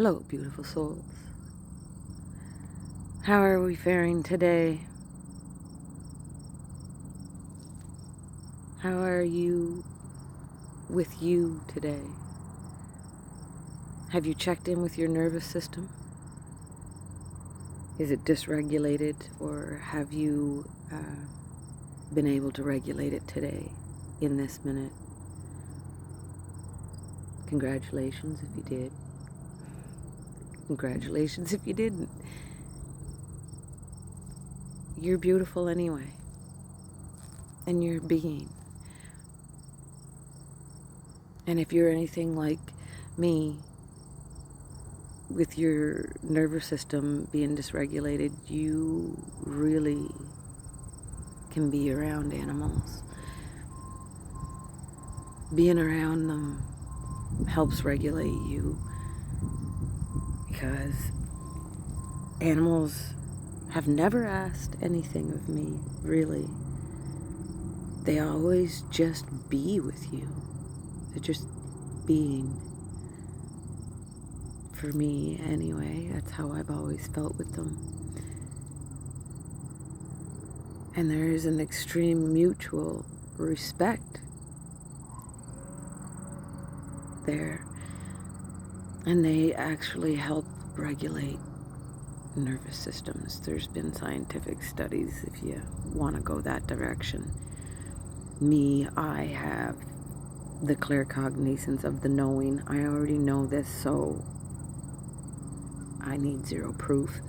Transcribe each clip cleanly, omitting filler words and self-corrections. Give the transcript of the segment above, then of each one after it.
Hello, beautiful souls. How are we faring today? How are you with you today? Have you checked in with your nervous system? Is it dysregulated, or have you been able to regulate it today, in this minute? Congratulations if you did. Congratulations if you didn't. You're beautiful anyway. And you're being. And if you're anything like me, with your nervous system being dysregulated, you really can be around animals. Being around them helps regulate you, because animals have never asked anything of me, really. They always just be with you. They're just being. For me, anyway, that's how I've always felt with them. And there is an extreme mutual respect there. And they actually help regulate nervous systems. There's been scientific studies, if you want to go that direction. Me, I have the claircognizance of the knowing. I already know this, so I need zero proof.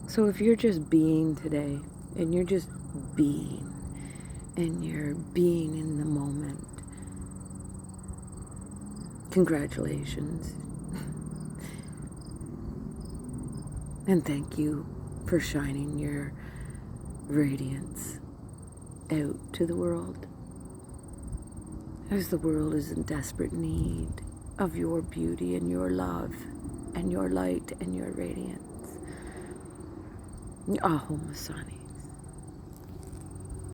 So if you're just being today, and you're just being, and you're being in the moment, congratulations. And thank you for shining your radiance out to the world, as the world is in desperate need of your beauty and your love and your light and your radiance. Aho Masani.